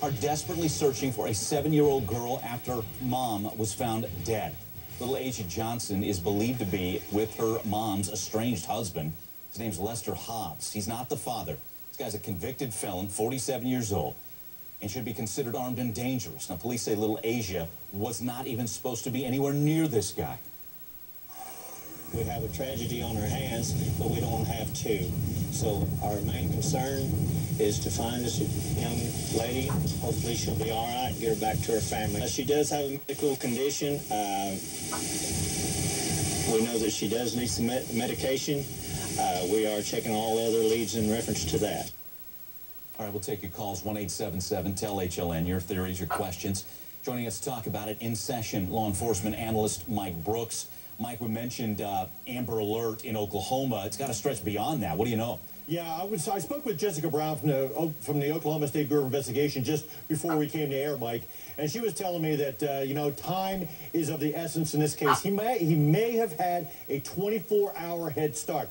are desperately searching for a 7-year-old girl after mom was found dead. Little Asia Johnson is believed to be with her mom's estranged husband. His name's Lester Hobbs. He's not the father. This guy's a convicted felon, 47 years old, and should be considered armed and dangerous. Now, police say little Asia was not even supposed to be anywhere near this guy. We have a tragedy on our hands, but we don't have two. So our main concern is to find this young lady. Hopefully she'll be all right and get her back to her family. She does have a medical condition. We know that she does need some medication. We are checking all other leads in reference to that. All right, we'll take your calls, 1-877-TEL-HLN, your theories, your questions. Joining us to talk about it in session, law enforcement analyst Mike Brooks. Mike, we mentioned Amber Alert in Oklahoma. It's got to stretch beyond that. What do you know? Yeah, I spoke with Jessica Brown from the Oklahoma State Bureau of Investigation just before we came to air, Mike, and she was telling me that you know, time is of the essence in this case. He may have had a 24-hour head start.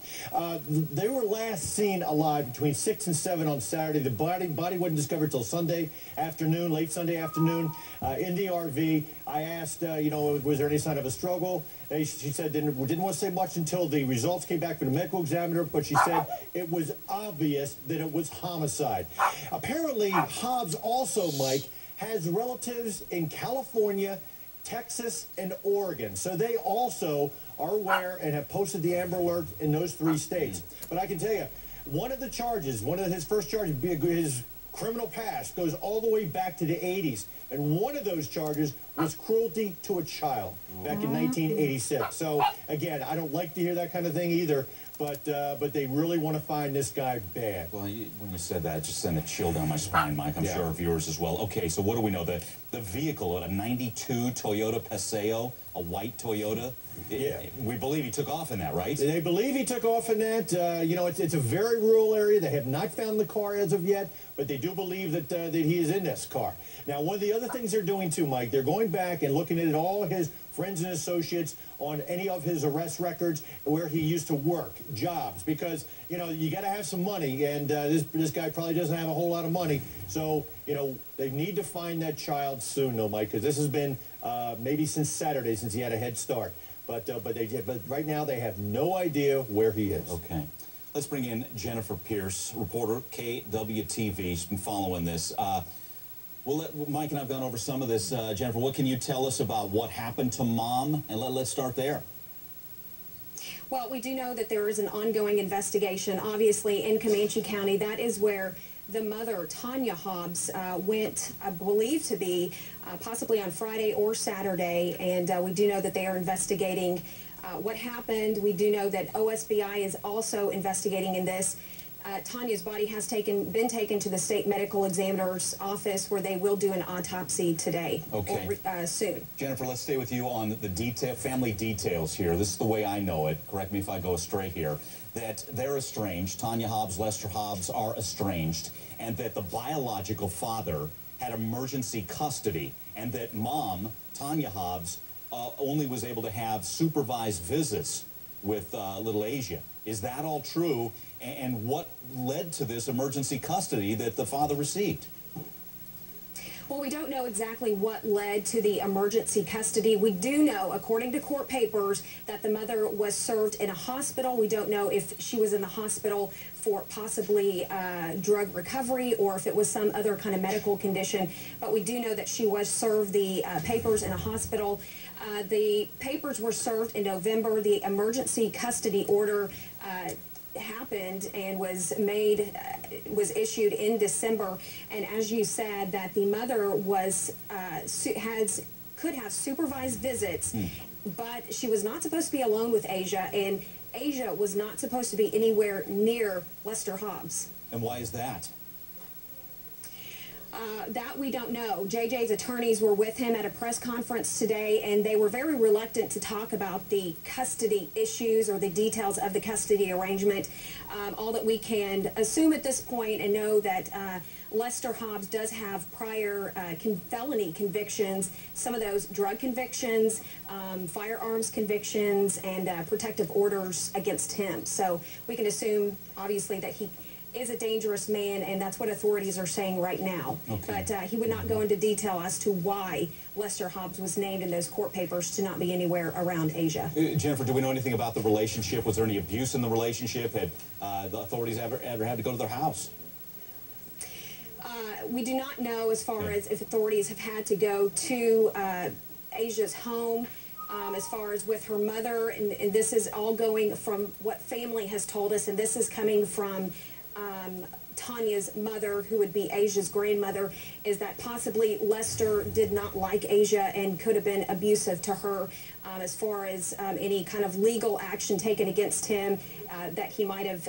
They were last seen alive between 6 and 7 on Saturday. The body wasn't discovered till Sunday afternoon, late Sunday afternoon, in the RV. I asked, you know, was there any sign of a struggle? She said didn't want to say much until the results came back from the medical examiner, but she said it was obvious that it was homicide. Apparently, Hobbs also, Mike, has relatives in California, Texas, and Oregon. So they also are aware and have posted the Amber Alert in those 3 states. But I can tell you, one of the charges, his first charges, his criminal past goes all the way back to the 80s. And one of those charges was cruelty to a child back in 1986. So, again, I don't like to hear that kind of thing either, but they really want to find this guy bad. Well, when you said that, it just sent a chill down my spine, Mike. I'm sure viewers as well. Okay, so what do we know? The vehicle, a 92 Toyota Paseo, a white Toyota. Yeah. We believe he took off in that, right? They believe he took off in that. You know, it's a very rural area. They have not found the car as of yet, but they do believe that he is in this car. Now, one of the other things they're doing too, Mike, they're going back and looking at all his friends and associates on any of his arrest records where he used to work, jobs, because, you know, you got to have some money, and this guy probably doesn't have a whole lot of money. So, you know, they need to find that child soon, though, Mike, because this has been maybe since Saturday, since he had a head start. But right now they have no idea where he is. Okay. Let's bring in Jennifer Pierce, reporter, KWTV. She's been following this. Mike and I have gone over some of this. Jennifer, what can you tell us about what happened to Mom? And let's start there. Well, we do know that there is an ongoing investigation, obviously, in Comanche County. That is where the mother, Tanya Hobbs, went, I believe, to be possibly on Friday or Saturday, and we do know that they are investigating what happened. We do know that OSBI is also investigating in this. Tanya's body has been taken to the state medical examiner's office, where they will do an autopsy today. Okay. Or soon. Jennifer, let's stay with you on the family details here. This is the way I know it. Correct me if I go astray here. That they're estranged. Tanya Hobbs, Lester Hobbs are estranged, and that the biological father had emergency custody, and that Mom, Tanya Hobbs, only was able to have supervised visits with little Asia. Is that all true? And what led to this emergency custody that the father received? Well, we don't know exactly what led to the emergency custody. We do know, according to court papers, that the mother was served in a hospital. We don't know if she was in the hospital for possibly drug recovery or if it was some other kind of medical condition. But we do know that she was served the papers in a hospital. The papers were served in November. The emergency custody order happened and was issued in December, and as you said, that the mother was could have supervised visits, but she was not supposed to be alone with Asia, and Asia was not supposed to be anywhere near Lester Hobbs. And why is that? That we don't know. JJ's attorneys were with him at a press conference today, and they were very reluctant to talk about the custody issues or the details of the custody arrangement. All that we can assume at this point and know that Lester Hobbs does have prior felony convictions, some of those drug convictions, firearms convictions, and protective orders against him. So we can assume, obviously, that he is a dangerous man, and that's what authorities are saying right now. Okay. But he would not go into detail as to why Lester Hobbs was named in those court papers to not be anywhere around Asia. Jennifer, do we know anything about the relationship? Was there any abuse in the relationship? Had the authorities ever had to go to their house? We do not know as far as if authorities have had to go to Asia's home. As far as with her mother, and this is all going from what family has told us, and this is coming from Tanya's mother, who would be Asia's grandmother, is that possibly Lester did not like Asia and could have been abusive to her as far as any kind of legal action taken against him, that he might have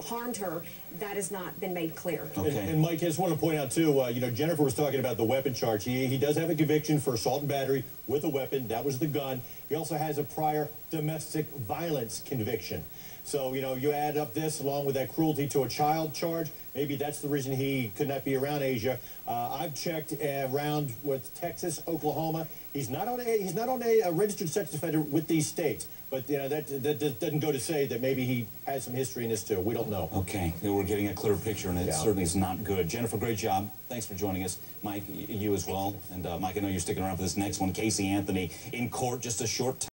harmed her. That has not been made clear. Okay. And Mike, I just want to point out too, Jennifer was talking about the weapon charge. He does have a conviction for assault and battery with a weapon. That was the gun. He also has a prior domestic violence conviction. So, you add up this along with that cruelty to a child charge, maybe that's the reason he could not be around Asia. I've checked around with Texas, Oklahoma. He's not on a registered sex offender with these states. But that doesn't go to say that maybe he has some history in this too. We don't know. Okay, we're getting a clearer picture, and it certainly is not good. Jennifer, great job. Thanks for joining us. Mike, you as well. And Mike, I know you're sticking around for this next one. Casey Anthony in court just a short time.